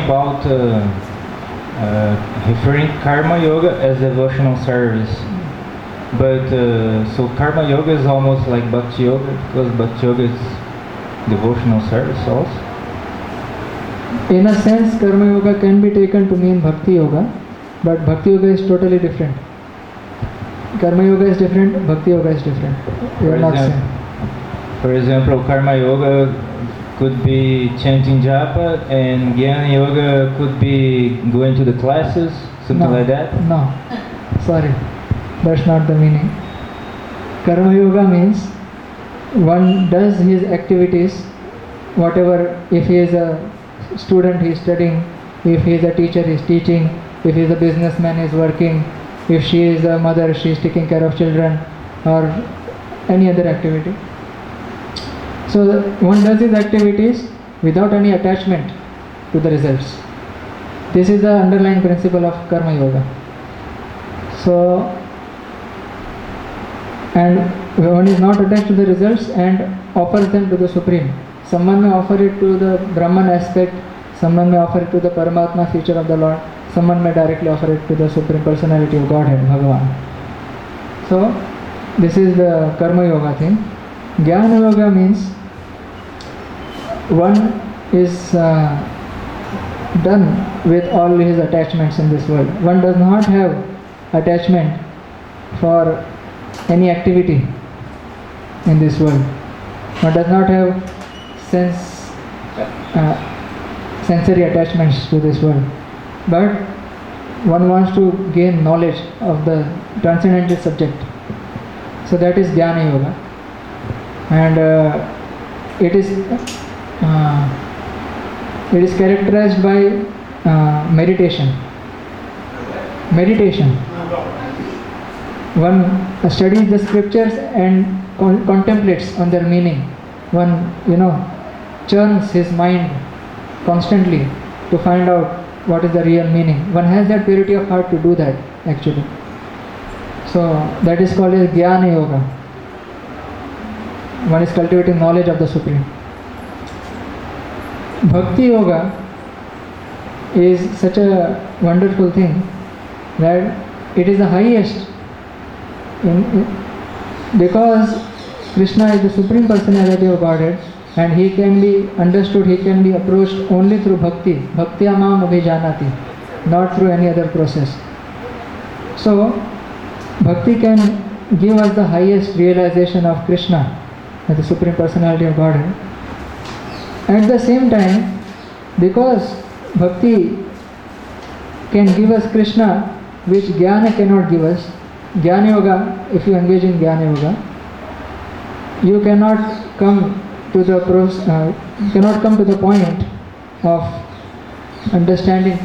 about referring karma yoga as devotional service. But so karma yoga is almost like bhakti yoga, because bhakti yoga is devotional service also. In a sense, karma yoga can be taken to mean bhakti yoga, but bhakti yoga is totally different. Karma yoga is different, bhakti yoga is different. They are not same. For example, karma yoga could be chanting japa, and jnana yoga could be going to the classes, something like that. No, sorry, that's not the meaning. Karma yoga means one does his activities, whatever. If he is a student, he is studying. If he is a teacher, he is teaching. If he is a businessman, he is working. If she is a mother, she is taking care of children, or any other activity. So one does these activities without any attachment to the results. This is the underlying principle of karma yoga. So, and one is not attached to the results and offers them to the Supreme. Someone may offer it to the Brahman aspect, someone may offer it to the Paramatma feature of the Lord, someone may directly offer it to the Supreme Personality of Godhead, Bhagavan. So, this is the karma yoga thing. Jnana yoga means one is done with all his attachments in this world. One does not have attachment for any activity in this world. One does not have sensory attachments to this world. But one wants to gain knowledge of the transcendental subject. So that is Jnana Yoga. And it is characterized by meditation. Meditation. One studies the scriptures and contemplates on their meaning. One, churns his mind constantly to find out what is the real meaning. One has that purity of heart to do that, actually. So that is called as Jnana Yoga. One is cultivating knowledge of the Supreme. Bhakti Yoga is such a wonderful thing that it is the highest because Krishna is the Supreme Personality of Godhead, and he can be understood, he can be approached only through bhakti. Bhakti amam abhijanati, not through any other process. So, bhakti can give us the highest realization of Krishna as the Supreme Personality of Godhead. At the same time, because bhakti can give us Krishna, which jnana cannot give us, Jnana Yoga, if you engage in Jnana Yoga, you cannot come to the point of understanding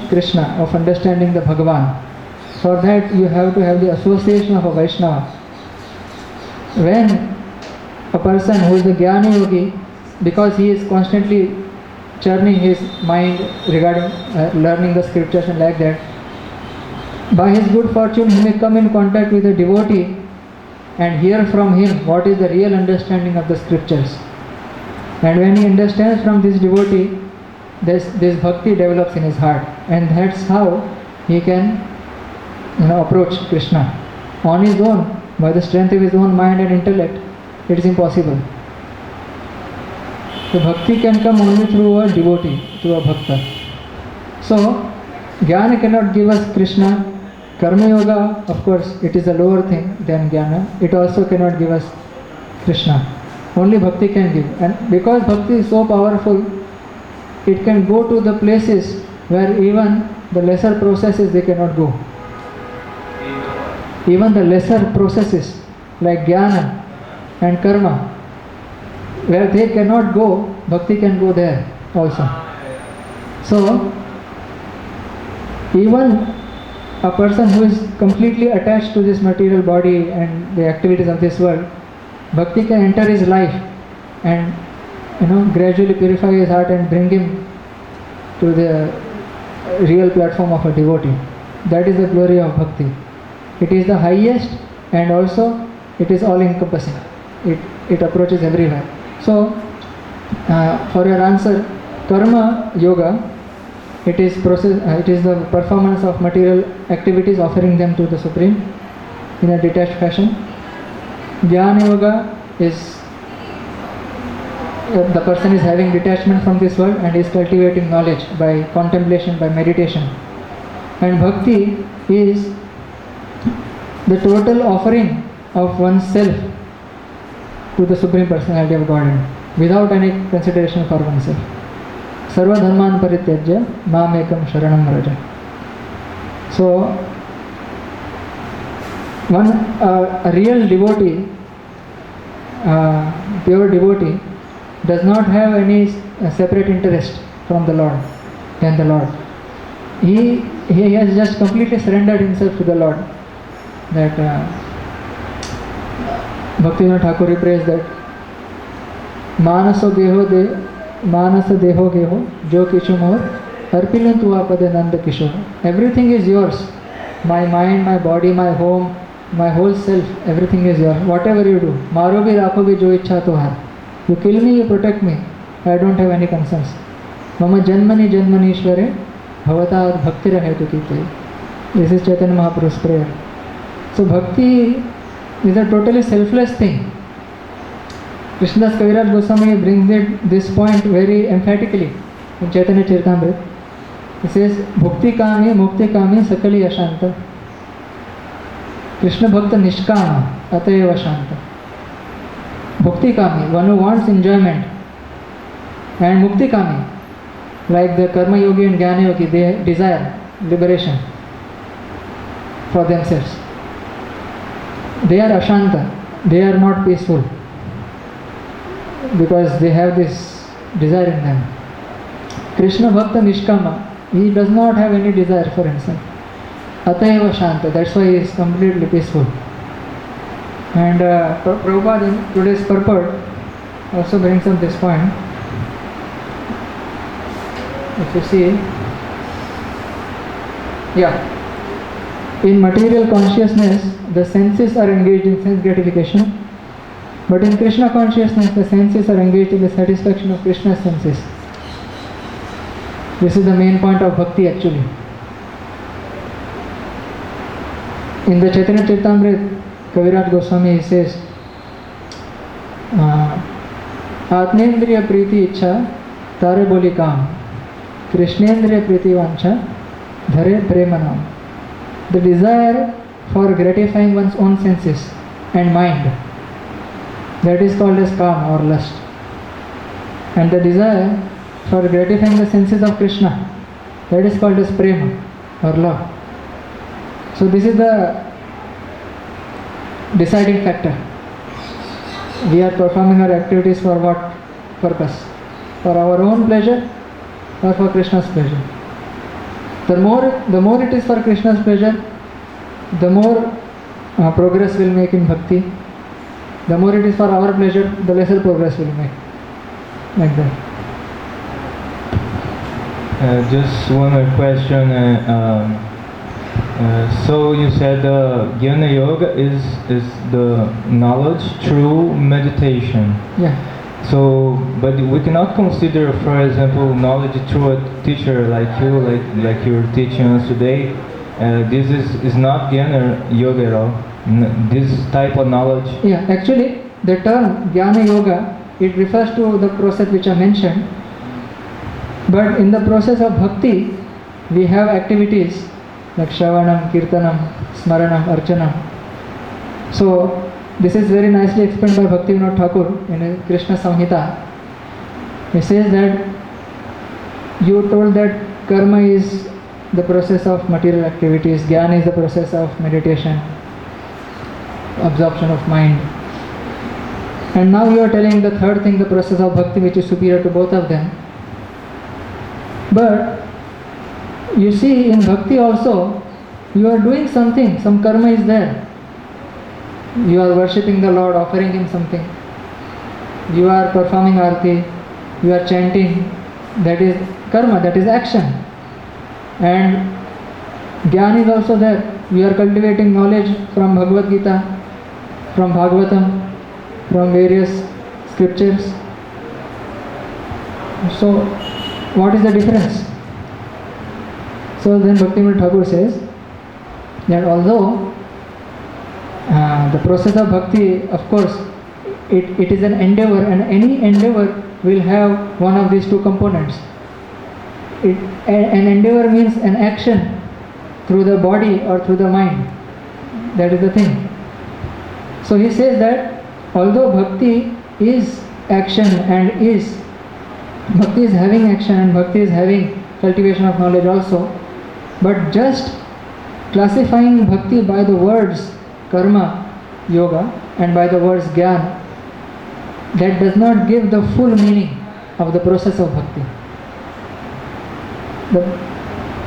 Krishna, of understanding the Bhagavan. For that you have to have the association of a Vaishnava. When a person who is a Jnana Yogi, because he is constantly churning his mind regarding learning the scriptures and like that, by his good fortune he may come in contact with a devotee and hear from him what is the real understanding of the scriptures. And when he understands from this devotee, this bhakti develops in his heart, and that's how he can approach Krishna. On his own, by the strength of his own mind and intellect, it is impossible. So bhakti can come only through a devotee, through a bhakta. So jnana cannot give us Krishna. Karma Yoga, of course, it is a lower thing than jnana. It also cannot give us Krishna. Only bhakti can give. And because bhakti is so powerful, it can go to the places where even the lesser processes they cannot go. Even the lesser processes like jnana and karma, where they cannot go, bhakti can go there also. So, even a person who is completely attached to this material body and the activities of this world, bhakti can enter his life and gradually purify his heart and bring him to the real platform of a devotee. That is the glory of bhakti. It is the highest, and also it is all encompassing. It approaches everywhere. So for your answer, karma yoga it is it is the performance of material activities, offering them to the Supreme in a detached fashion. Jnana Yoga is the person is having detachment from this world and is cultivating knowledge by contemplation, by meditation. And Bhakti is the total offering of oneself to the Supreme Personality of Godhead without any consideration for oneself. Sarva dharman parityajya mam ekam sharanam vraja. So, a real devotee, pure devotee, does not have any separate interest from the Lord than the Lord. He has just completely surrendered himself to the Lord. That Bhaktivinoda Thakur prays that Manasa deho geho jo kishu mor arpilantu apade nanda kishore. Everything is yours. My mind, my body, my home, my whole self, everything is yours. Whatever you do, maro bhi rakho bhi jo ichha to hai. You kill me, you protect me. I don't have any concerns. Mama janmani janmani ishware bhavata bhakti rahetu kite. This is Chaitanya Mahaprabhu's prayer. So bhakti is a totally selfless thing. Krishnadas Kaviraj Goswami brings this point very emphatically in Chaitanya Charitamrita. He says, Bhukti kami, mukti kami, sakali ashanta. Krishna bhakta nishkama, atayeva shanta. Bhukti kami, one who wants enjoyment. And mukti kami, like the karma yogi and jnana yogi, they desire liberation for themselves. They are ashanta, they are not peaceful because they have this desire in them. Krishna bhakta nishkama, he does not have any desire for himself. Atayeva shanta, that's why he is completely peaceful. And Prabhupada in today's purport also brings up this point. If you see, in material consciousness, the senses are engaged in sense gratification, but in Krishna consciousness, the senses are engaged in the satisfaction of Krishna's senses. This is the main point of bhakti actually. In the Chaitanya Charitamrita, Kaviraj Goswami he says, Atmendriya priti ichha tare boli kam, Krishnendriya priti vancha dhare premanam. The desire for gratifying one's own senses and mind, that is called as kam or lust. And the desire for gratifying the senses of Krishna, that is called as prema or love. So this is the deciding factor. We are performing our activities for what purpose? For our own pleasure or for Krishna's pleasure? The more it is for Krishna's pleasure, the more progress we'll make in bhakti. The more it is for our pleasure, the lesser progress we'll make. Like that. Just one more question. So you said Jnana Yoga is the knowledge through meditation. Yeah. So, but we cannot consider, for example, knowledge through a teacher like you, like you're teaching us today. This is not Jnana Yoga at all. This type of knowledge. Yeah, actually, the term Jnana Yoga, it refers to the process which I mentioned. But in the process of bhakti, we have activities like Shravanam, Kirtanam, Smaranam, Archanam. So, this is very nicely explained by Bhaktivinoda Thakur in Krishna Samhita. He says that you told that karma is the process of material activities, jnana is the process of meditation, absorption of mind. And now you are telling the third thing, the process of bhakti, which is superior to both of them. But you see, in bhakti also, you are doing something, some karma is there. You are worshipping the Lord, offering Him something. You are performing arti, you are chanting, that is karma, that is action. And jnana is also there. You are cultivating knowledge from Bhagavad Gita, from Bhagavatam, from various scriptures. So, what is the difference? So then Bhaktivinoda Thakur says that although the process of bhakti, of course, it is an endeavor, and any endeavor will have one of these two components. An endeavor means an action through the body or through the mind. That is the thing. So he says that although bhakti is action and bhakti is having action and bhakti is having cultivation of knowledge also, but just classifying bhakti by the words karma, yoga, and by the words jnana, that does not give the full meaning of the process of bhakti. The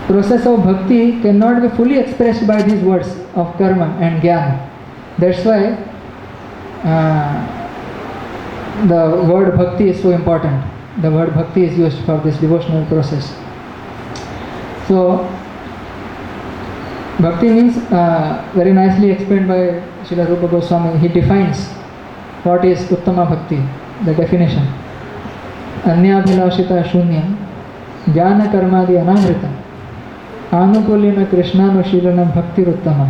process of bhakti cannot be fully expressed by these words of karma and jnana. That's why the word bhakti is so important. The word bhakti is used for this devotional process. So bhakti means, very nicely explained by Srila Rupa Goswami. He defines what is uttama bhakti, the definition. Anyabhilashita shunyam jnana karmadi anamrita anukulina krishnanushilanam bhakti uttama.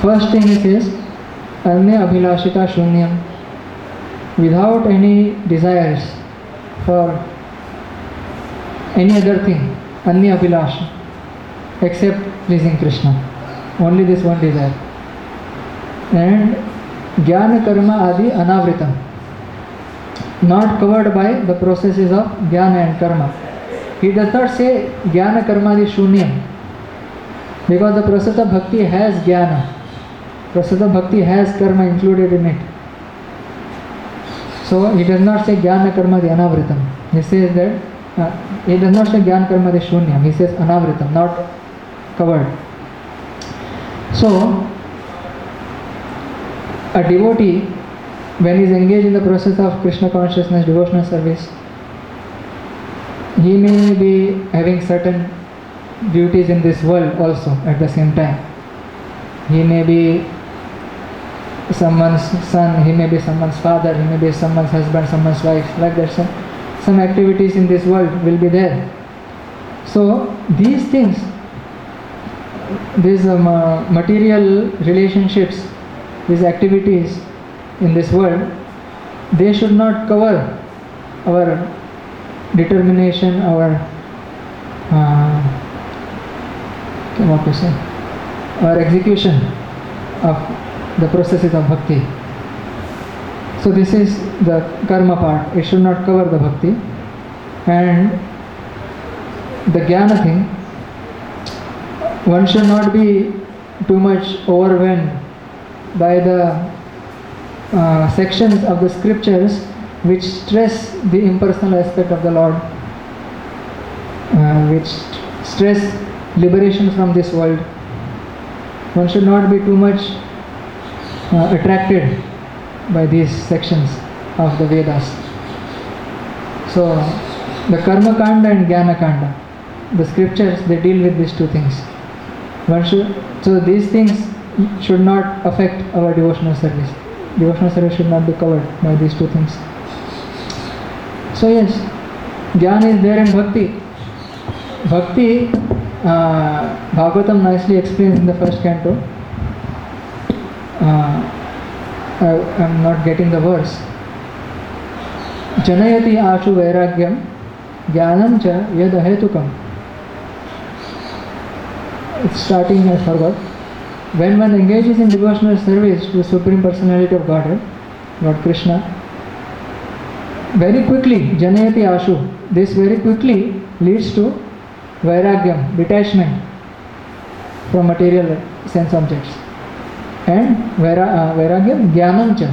First thing he says, anya abhilashita shunyam, without any desires for any other thing, anya abhilash, except pleasing Krishna. Only this one desire. And jnana karma adi anavritam, not covered by the processes of jnana and karma. He does not say jnana karma adi shunyam, because the process of bhakti has jnana. Process of bhakti has karma included in it. So he does not say jnana karma adi anavritam. He says that he does not say jnana karma adi shunyam. He says anavritam, not covered. So a devotee, when he is engaged in the process of Krishna consciousness, devotional service, he may be having certain duties in this world also at the same time. He may be someone's son, he may be someone's father, he may be someone's husband, someone's wife, like that. Some activities in this world will be there. So these things, these material relationships, these activities in this world, they should not cover our determination, our our execution of the processes of bhakti. So this is the karma part. It should not cover the bhakti. And the jnana thing, one should not be too much overwhelmed by the sections of the scriptures which stress the impersonal aspect of the Lord, which stress liberation from this world. One should not be too much attracted by these sections of the Vedas. So the karma kanda and jnana kanda, the scriptures, they deal with these two things. So these things should not affect our devotional service. Devotional service should not be covered by these two things. So yes, jnana is there in bhakti. Bhakti, Bhagavatam nicely explains in the first canto. I am not getting the verse. Janayati ashu vairagyam jnanam cha yad ahetukam. It's starting, I forgot. When one engages in devotional service to the Supreme Personality of Godhead, Lord Krishna, very quickly, Janayati ashu, this very quickly leads to vairagyam, detachment from material sense objects. And vairagyam jnanam cha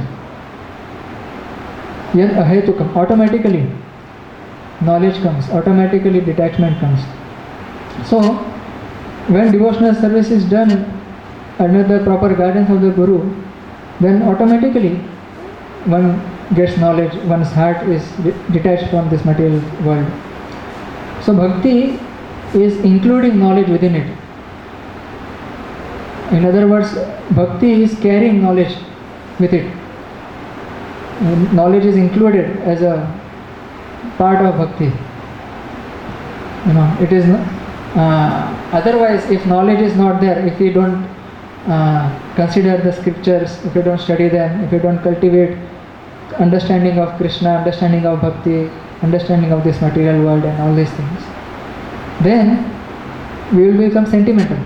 yad ahetukam, automatically knowledge comes, automatically detachment comes. So when devotional service is done under the proper guidance of the Guru, then automatically one gets knowledge, one's heart is detached from this material world. So bhakti is including knowledge within it. In other words, bhakti is carrying knowledge with it. And knowledge is included as a part of bhakti. It is otherwise, if knowledge is not there, if we don't consider the scriptures, if we don't study them, if we don't cultivate understanding of Krishna, understanding of bhakti, understanding of this material world and all these things, then we will become sentimental.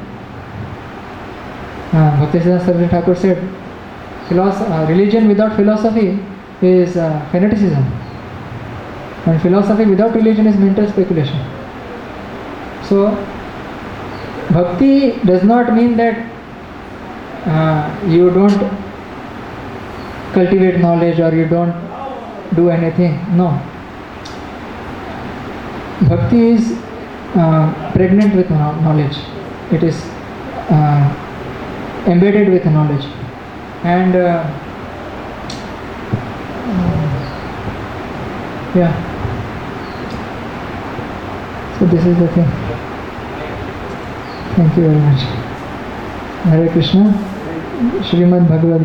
Bhaktisiddhanta Saraswati Thakur said, religion without philosophy is fanaticism, and philosophy without religion is mental speculation. So, bhakti does not mean that you don't cultivate knowledge or you don't do anything. No. Bhakti is pregnant with knowledge. It is embedded with knowledge. And yeah. So this is the thing. Thank you very much. Hare Krishna. Srimad Bhagavad